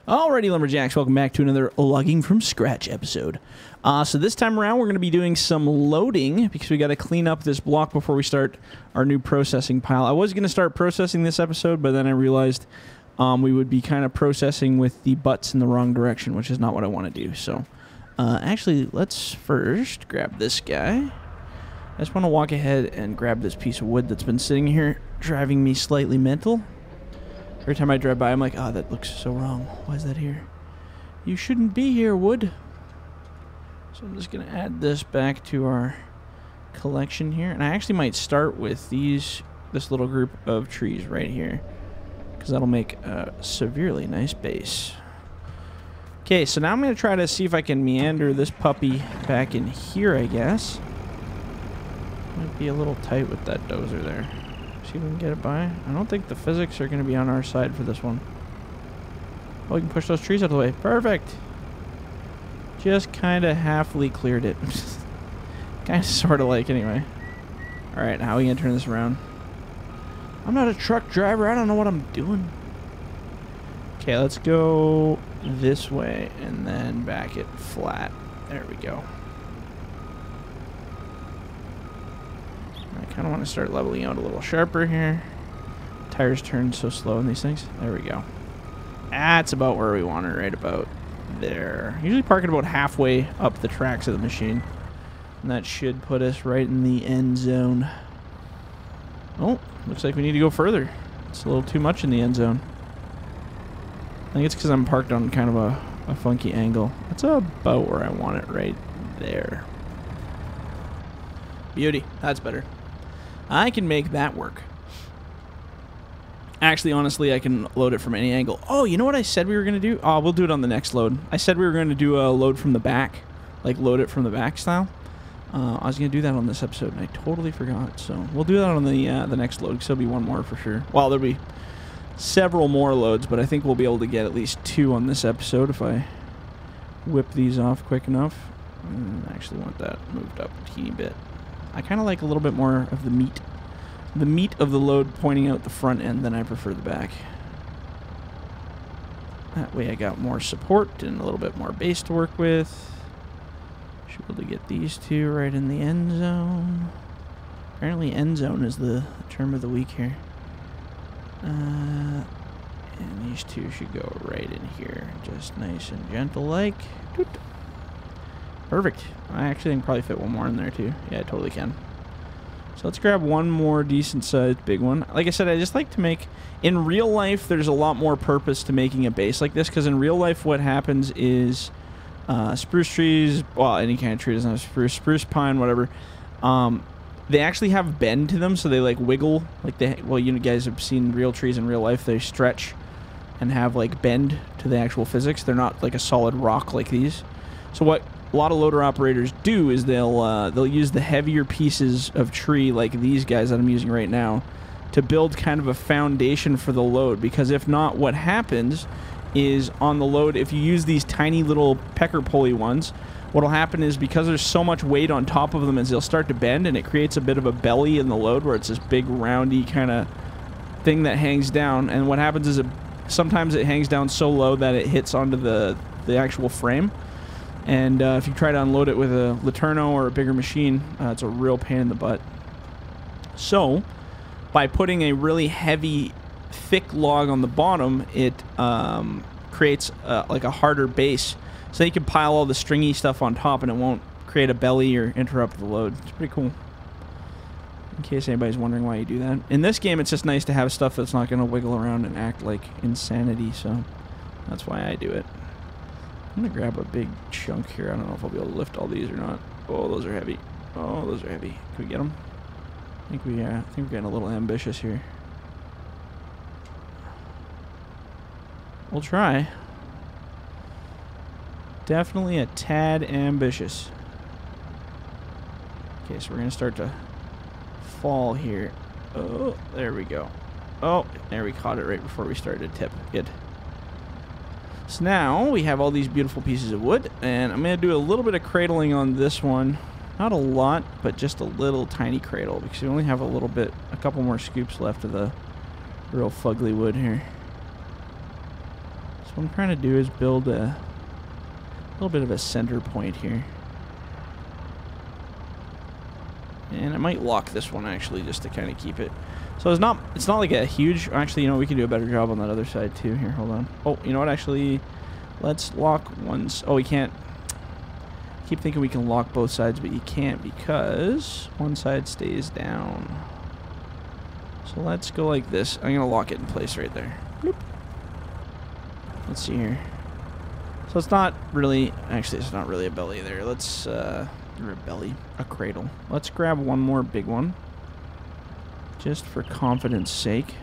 Alrighty, Lumberjacks, welcome back to another Logging from Scratch episode. So this time around, we're going to be doing some loading because we got to clean up this block before we start our new processing pile. I was going to start processing this episode, but then I realized we would be kind of processing with the butts in the wrong direction, which is not what I want to do. So actually, let's first grab this guy. I just want to walk ahead and grab this piece of wood that's been sitting here, driving me slightly mental. Every time I drive by, I'm like, oh, that looks so wrong. Why is that here? You shouldn't be here, wood. So I'm just going to add this back to our collection here. And I actually might start with this little group of trees right here, because that'll make a severely nice base. Okay, so now I'm going to try to see if I can meander this puppy back in here, I guess. Might be a little tight with that dozer there. See if we can get it by. I don't think the physics are going to be on our side for this one. Oh, we can push those trees out of the way. Perfect. Just kind of halfly cleared it. Kind of sort of like anyway. Alright, how are we going to turn this around? I'm not a truck driver. I don't know what I'm doing. Okay, let's go this way and then back it flat. There we go. I kind of want to start leveling out a little sharper here. Tires turn so slow in these things. There we go. That's about where we want it, right about there. Usually park it about halfway up the tracks of the machine. And that should put us right in the end zone. Oh, looks like we need to go further. It's a little too much in the end zone. I think it's because I'm parked on kind of a funky angle. That's about where I want it, right there. Beauty. That's better. I can make that work. Actually, honestly, I can load it from any angle. Oh, you know what I said we were going to do? Oh, we'll do it on the next load. I said we were going to do a load from the back. Like, load it from the back style. I was going to do that on this episode, and I totally forgot. So, we'll do that on the next load, because there'll be one more for sure. Well, there'll be several more loads, but I think we'll be able to get at least 2 on this episode if I whip these off quick enough. I actually want that moved up a teeny bit. I kind of like a little bit more of the meat of the load pointing out the front end than I prefer the back. That way I got more support and a little bit more base to work with. Should be able to get these 2 right in the end zone. Apparently end zone is the term of the week here. And these 2 should go right in here. Just nice and gentle like. Doot. Perfect. I actually can probably fit one more in there too. Yeah, I totally can. So let's grab one more decent sized big one. Like I said, I just like to make... In real life, there's a lot more purpose to making a base like this, because in real life what happens is spruce trees, well, any kind of tree doesn't have spruce, pine, whatever, they actually have bend to them, so they like wiggle. Like well, you guys have seen real trees in real life. They stretch and have like bend to the actual physics. They're not like a solid rock like these. So what a lot of loader operators do is they'll use the heavier pieces of tree like these guys that I'm using right now to build kind of a foundation for the load, because if not, what happens is on the load, if you use these tiny little pecker pulley ones, what'll happen is because there's so much weight on top of them is they'll start to bend, and it creates a bit of a belly in the load where it's this big roundy kind of thing that hangs down. And what happens is sometimes it hangs down so low that it hits onto the actual frame. And if you try to unload it with a Laterno or a bigger machine, it's a real pain in the butt. So, by putting a really heavy, thick log on the bottom, it creates like a harder base. So you can pile all the stringy stuff on top and it won't create a belly or interrupt the load. It's pretty cool. In case anybody's wondering why you do that. In this game, it's just nice to have stuff that's not going to wiggle around and act like insanity. So, that's why I do it. I'm going to grab a big chunk here. I don't know if I'll be able to lift all these or not. Oh, those are heavy. Oh, those are heavy. Can we get them? I think we're getting a little ambitious here. We'll try. Definitely a tad ambitious. Okay, so we're going to start to fall here. Oh, there we go. Oh, there we caught it right before we started to tip. Good. So now we have all these beautiful pieces of wood, and I'm going to do a little bit of cradling on this one. Not a lot, but just a little tiny cradle, because we only have a couple more scoops left of the real fugly wood here. So what I'm trying to do is build a little bit of a center point here. And I might lock this one actually just to kind of keep it. So it's not like a huge, actually, you know, we can do a better job on that other side too. Here, hold on. Oh, you know what, actually, let's lock one's, oh, we can't. I keep thinking we can lock both sides, but you can't because one side stays down. So let's go like this. I'm gonna lock it in place right there. Bloop. Let's see here. So it's not really, actually it's not really a belly there. Let's, or a belly, a cradle. Let's grab one more big one. Just for confidence sake.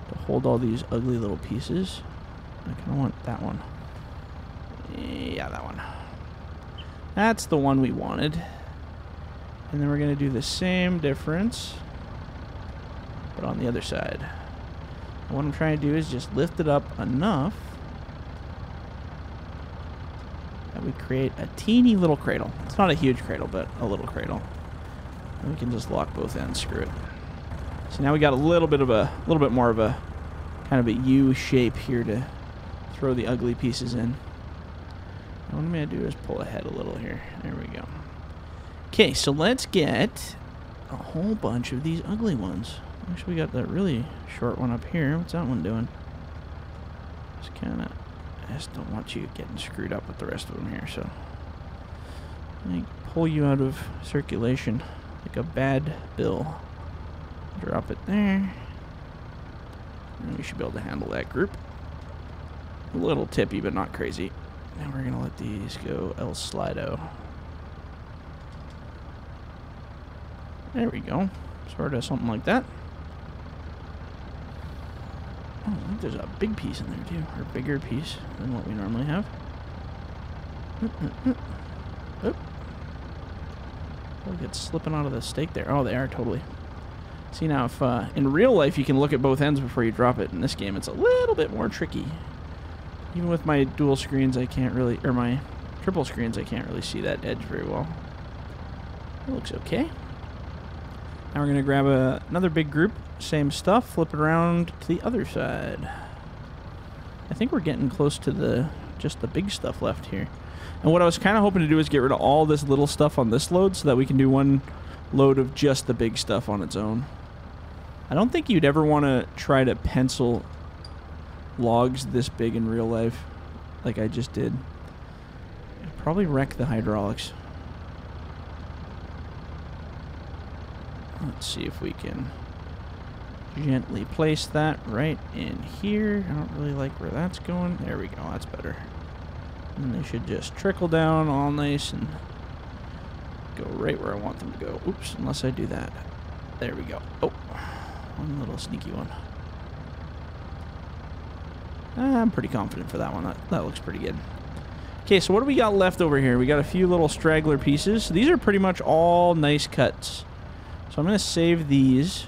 To hold all these ugly little pieces. I kind of want that one. Yeah, that one. That's the one we wanted. And then we're going to do the same difference, but on the other side. And what I'm trying to do is just lift it up enough that we create a teeny little cradle. It's not a huge cradle, but a little cradle. And we can just lock both ends, screw it. So now we got a little bit more of a kind of a U shape here to throw the ugly pieces in. What I'm going to do is pull ahead a little here. There we go. Okay, so let's get a whole bunch of these ugly ones. Actually, we got that really short one up here. What's that one doing? Just kind of, I just don't want you getting screwed up with the rest of them here, so I think pull you out of circulation like a bad bill. Drop it there. And we should be able to handle that group. A little tippy, but not crazy. Now we're going to let these go El Slido. There we go. Sort of something like that. Oh, I think there's a big piece in there too. Or a bigger piece than what we normally have. Oh. Look, it's slipping out of the stake there. Oh, they are totally. See now, if in real life you can look at both ends before you drop it, in this game it's a little bit more tricky. Even with my dual screens, I can't really, or my triple screens, I can't really see that edge very well. It looks okay. Now we're going to grab another big group, same stuff, flip it around to the other side. I think we're getting close to just the big stuff left here. And what I was kind of hoping to do is get rid of all this little stuff on this load so that we can do one load of just the big stuff on its own. I don't think you'd ever want to try to pencil logs this big in real life like I just did. It'd probably wreck the hydraulics. Let's see if we can gently place that right in here. I don't really like where that's going. There we go, that's better. And they should just trickle down all nice and go right where I want them to go. Oops, unless I do that. There we go. Oh, one little sneaky one. I'm pretty confident for that one. That looks pretty good. Okay, so what do we got left over here? We got a few little straggler pieces. So these are pretty much all nice cuts. So I'm going to save these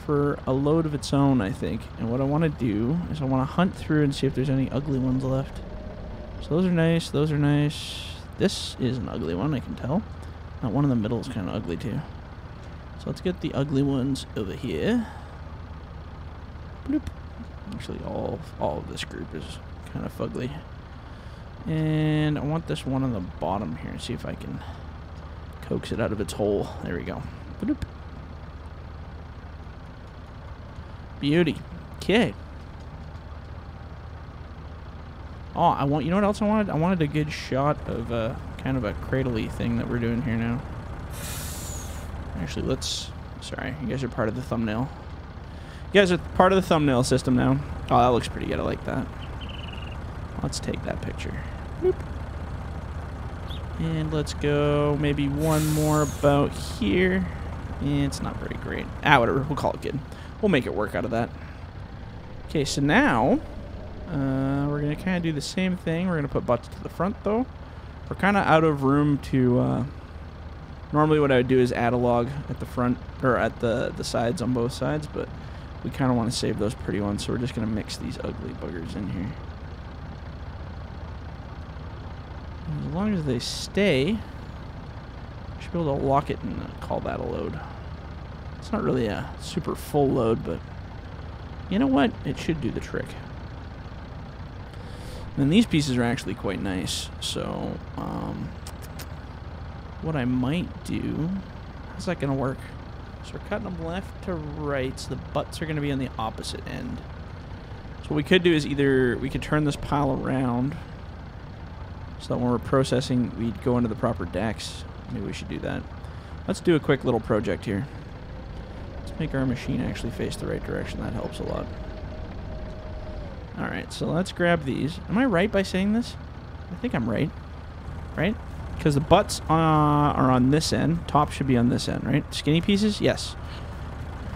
for a load of its own, I think. And what I want to do is I want to hunt through and see if there's any ugly ones left. So those are nice. Those are nice. This is an ugly one, I can tell. That one in the middle is kind of ugly, too. So let's get the ugly ones over here. Bloop. Actually, all of this group is kind of fugly. And I want this one on the bottom here. See if I can coax it out of its hole. There we go. Bloop. Beauty. Okay. Oh, you know what else I wanted? I wanted a good shot of kind of a cradle-y thing that we're doing here now. Actually, sorry, you guys are part of the thumbnail. You guys are part of the thumbnail system now. Oh, that looks pretty good. I like that. Let's take that picture. Boop. And let's go maybe one more about here. It's not very great. Whatever. We'll call it good. We'll make it work out of that. Okay, so now we're going to kind of do the same thing. We're going to put butts to the front, though. We're kind of out of room to... normally what I would do is add a log at the front, or at the sides on both sides, but we kind of want to save those pretty ones, so we're just going to mix these ugly buggers in here. And as long as they stay, I should be able to lock it and call that a load. It's not really a super full load, but you know what? It should do the trick. And these pieces are actually quite nice. So, what I might do... How's that going to work? So we're cutting them left to right, so the butts are going to be on the opposite end. So what we could do is either we could turn this pile around so that when we're processing, we'd go into the proper decks. Maybe we should do that. Let's do a quick little project here. Let's make our machine actually face the right direction. That helps a lot. Alright, so let's grab these. Am I right by saying this? I think I'm right. Right? Because the butts are on this end. Top should be on this end, right? Skinny pieces? Yes.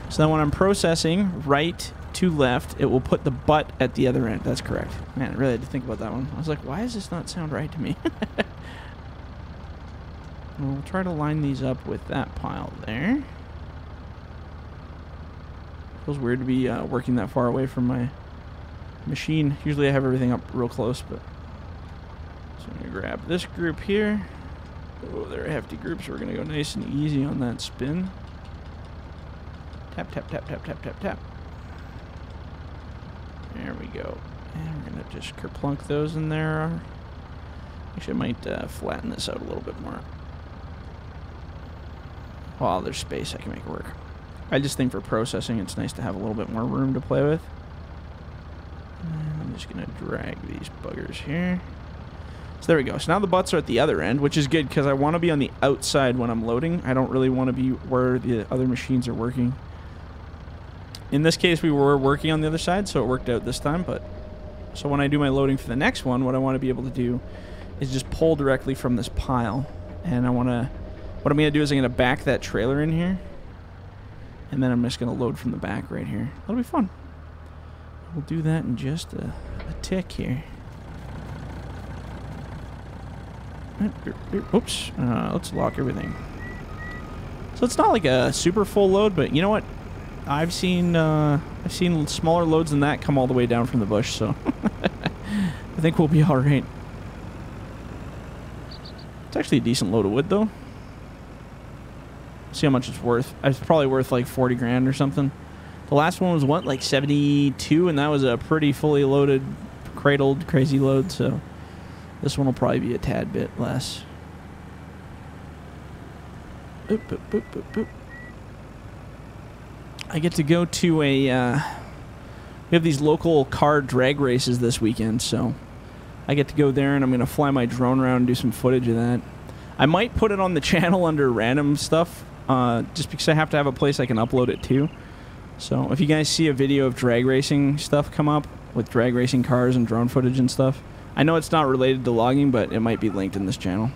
So then when I'm processing right to left, it will put the butt at the other end. That's correct. Man, I really had to think about that one. I was like, why does this not sound right to me? We'll try to line these up with that pile there. Feels weird to be working that far away from my machine. Usually I have everything up real close, but... So I'm going to grab this group here. Oh, they're a hefty group, so we're going to go nice and easy on that spin. Tap, tap, tap, tap, tap, tap, tap. There we go. And we're going to just kerplunk those in there. Actually, I might flatten this out a little bit more. While there's space, I can make it work. I just think for processing, it's nice to have a little bit more room to play with. And I'm just going to drag these buggers here. So there we go. So now the butts are at the other end, which is good because I want to be on the outside when I'm loading. I don't really want to be where the other machines are working. In this case, we were working on the other side, so it worked out this time. But so when I do my loading for the next one, what I want to be able to do is just pull directly from this pile. And what I'm going to do is I'm going to back that trailer in here. And then I'm just going to load from the back right here. That'll be fun. We'll do that in just a tick here. Oops. Let's lock everything. So it's not like a super full load, but you know what? I've seen smaller loads than that come all the way down from the bush, so I think we'll be all right. It's actually a decent load of wood, though. See how much it's worth. It's probably worth like 40 grand or something. The last one was what, like 72, and that was a pretty fully loaded, cradled, crazy load, so this one will probably be a tad bit less. Boop, boop, boop, boop, boop. I get to go to a, we have these local car drag races this weekend, so I get to go there, and I'm going to fly my drone around and do some footage of that. I might put it on the channel under random stuff, just because I have to have a place I can upload it to. So if you guys see a video of drag racing stuff come up, with drag racing cars and drone footage and stuff, I know it's not related to logging, but it might be linked in this channel.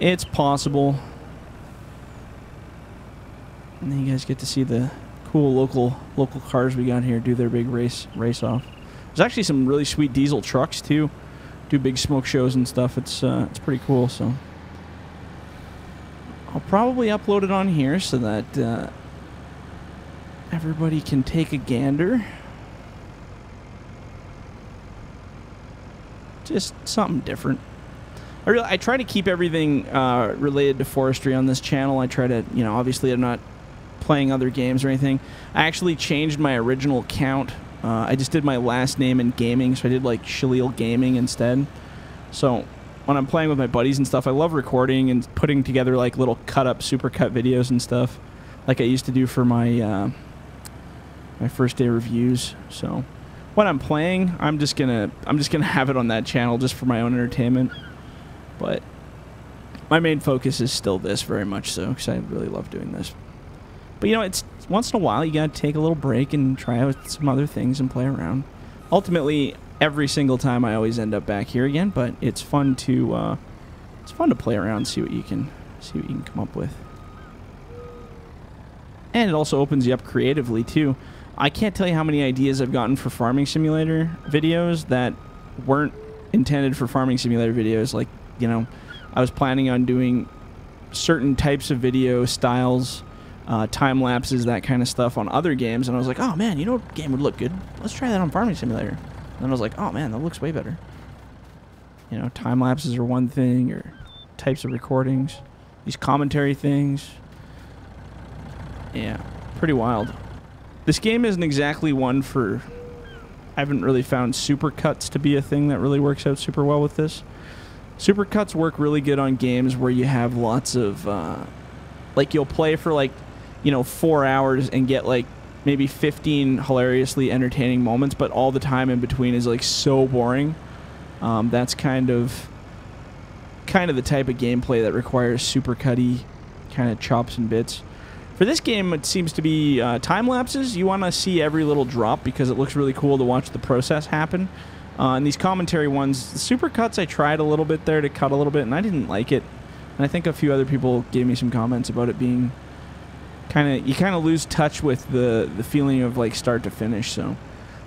It's possible. And then you guys get to see the cool local cars we got here do their big race off. There's actually some really sweet diesel trucks too. Do big smoke shows and stuff. It's pretty cool. So I'll probably upload it on here so that everybody can take a gander. Just something different. I try to keep everything related to forestry on this channel. I try to, you know, obviously I'm not playing other games or anything. I actually changed my original account. I just did my last name in gaming, so I did like Shalil Gaming instead. So when I'm playing with my buddies and stuff, I love recording and putting together like little cut-up, supercut videos and stuff, like I used to do for my my first day reviews. So when I'm playing, I'm just gonna have it on that channel just for my own entertainment. But my main focus is still this, very much so, because I really love doing this. But you know, it's once in a while you gotta take a little break and try out some other things and play around. Ultimately, every single time I always end up back here again, but it's fun to play around, see what you can come up with. And it also opens you up creatively too. I can't tell you how many ideas I've gotten for Farming Simulator videos that weren't intended for Farming Simulator videos. Like, you know, I was planning on doing certain types of video styles, time lapses, that kind of stuff on other games, and I was like, oh man, you know what game would look good? Let's try that on Farming Simulator. And then I was like, oh man, that looks way better. You know, time lapses are one thing, or types of recordings, these commentary things. Yeah, pretty wild. This game isn't exactly one for I haven't really found supercuts to be a thing that really works out super well with this. Supercuts work really good on games where you have lots of, like, you'll play for, like, you know, 4 hours and get, like, maybe 15 hilariously entertaining moments, but all the time in between is, like, so boring. That's kind of the type of gameplay that requires supercutty kind of chops and bits. For this game, it seems to be time lapses. You want to see every little drop because it looks really cool to watch the process happen. And these commentary ones, the supercuts, I tried a little bit there to cut a little bit, and I didn't like it. And I think a few other people gave me some comments about it being you kind of lose touch with the feeling of, like, start to finish. So,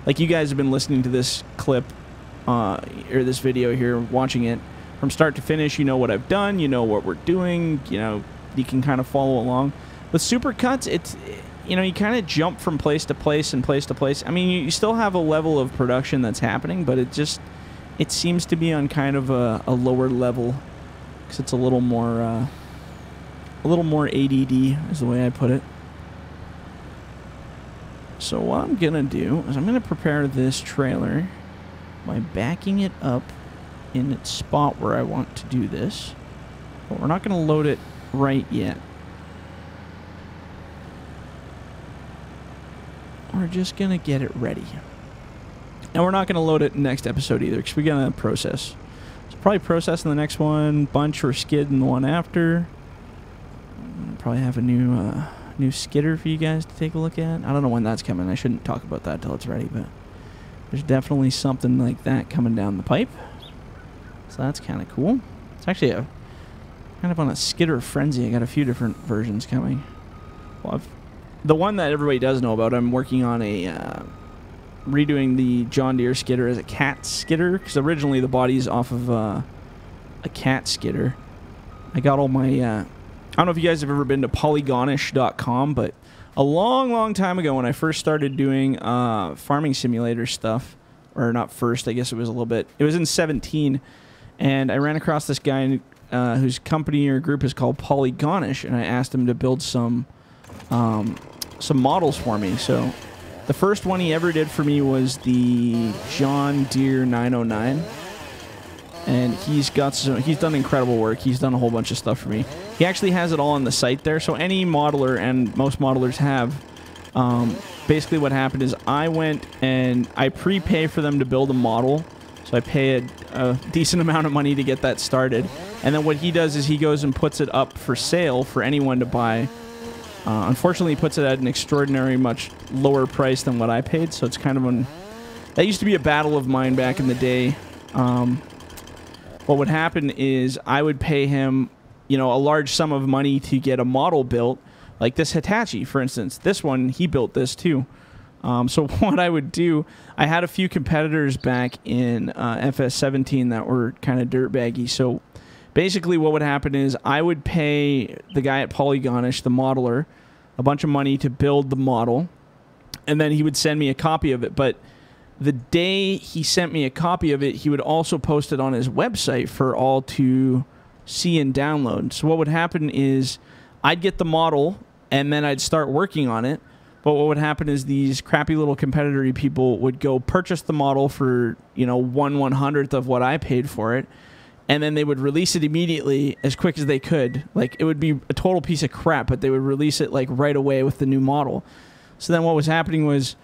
like, you guys have been listening to this clip or this video here, watching it from start to finish. You know what I've done. You know what we're doing. You know, you can kind of follow along. With supercuts, it's, you know, you kind of jump from place to place and place to place. I mean, you still have a level of production that's happening, but it seems to be on kind of a lower level because it's a little more ADD is the way I put it. So what I'm gonna do is I'm gonna prepare this trailer by backing it up in its spot where I want to do this, but we're not gonna load it right yet. We're just gonna get it ready. And we're not gonna load it next episode either, because we're gonna process. So probably process in the next one, bunch or skid in the one after. Probably have a new skidder for you guys to take a look at. I don't know when that's coming. I shouldn't talk about that till it's ready, but there's definitely something like that coming down the pipe. So that's kind of cool. It's actually kind of on a skidder frenzy. I got a few different versions coming. Well, the one that everybody does know about, I'm working on redoing the John Deere skidder as a cat skidder, because originally the body's off of a cat skidder. I got all my... I don't know if you guys have ever been to polygonish.com, but a long time ago when I first started doing farming simulator stuff, or not first, I guess it was a little bit... It was in 17, and I ran across this guy whose company or group is called Polygonish, and I asked him to build some models for me. So the first one he ever did for me was the John Deere 909, and he's done incredible work. He's done a whole bunch of stuff for me. He actually has it all on the site there, so any modeler, and most modelers have, basically what happened is I went and I prepay for them to build a model, so I pay a decent amount of money to get that started, and then what he does is he goes and puts it up for sale for anyone to buy. Unfortunately, he puts it at an extraordinary much lower price than what I paid, so it's kind of that used to be a battle of mine back in the day. What would happen is I would pay him, you know, a large sum of money to get a model built, like this Hitachi, for instance. This one, he built this too. So what I would do, I had a few competitors back in FS17 that were kind of dirtbaggy, so basically what would happen is I would pay the guy at Polygonish, the modeler, a bunch of money to build the model, and then he would send me a copy of it. But the day he sent me a copy of it, he would also post it on his website for all to see and download. So what would happen is I'd get the model, and then I'd start working on it. But what would happen is these crappy little competitor people would go purchase the model for, you know, 1/100th of what I paid for it, and then they would release it immediately as quick as they could. Like, it would be a total piece of crap, but they would release it, like, right away with the new model. So then what was happening was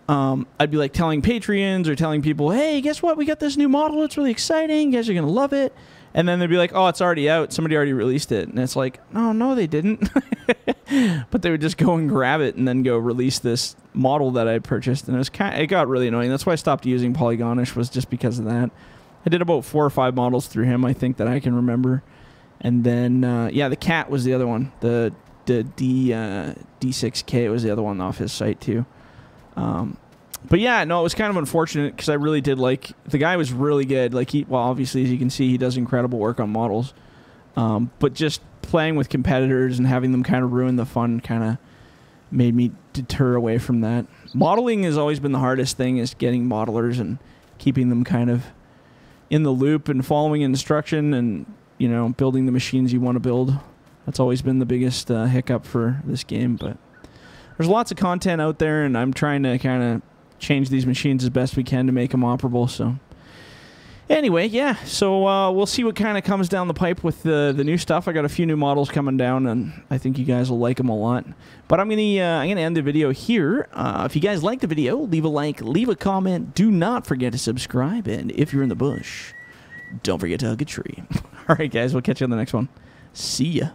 I'd be, like, telling Patreons or telling people, hey, guess what? We got this new model. It's really exciting. You guys are going to love it. And then they'd be like, oh, it's already out. Somebody already released it. And it's like, no, they didn't. But they would just go and grab it and then go release this model that I purchased. And it got really annoying. That's why I stopped using Polygonish, was just because of that. I did about 4 or 5 models through him, I think, that I can remember. And then, yeah, the cat was the other one. The D6K was the other one off his site, too. But yeah, no, it was kind of unfortunate because I really did like... The guy was really good. Like, well, obviously, as you can see, he does incredible work on models. But just playing with competitors and having them kind of ruin the fun kind of made me deter away from that. Modeling has always been the hardest thing, is getting modelers and keeping them kind of in the loop and following instruction and, you know, building the machines you want to build. That's always been the biggest hiccup for this game. But there's lots of content out there, and I'm trying to kind of change these machines as best we can to make them operable. So anyway, yeah, so we'll see what kind of comes down the pipe with the new stuff. I got a few new models coming down, and I think you guys will like them a lot. But I'm gonna end the video here. If you guys liked the video, leave a like, leave a comment. Do not forget to subscribe, and if you're in the bush, don't forget to hug a tree. All right, guys, we'll catch you on the next one. See ya.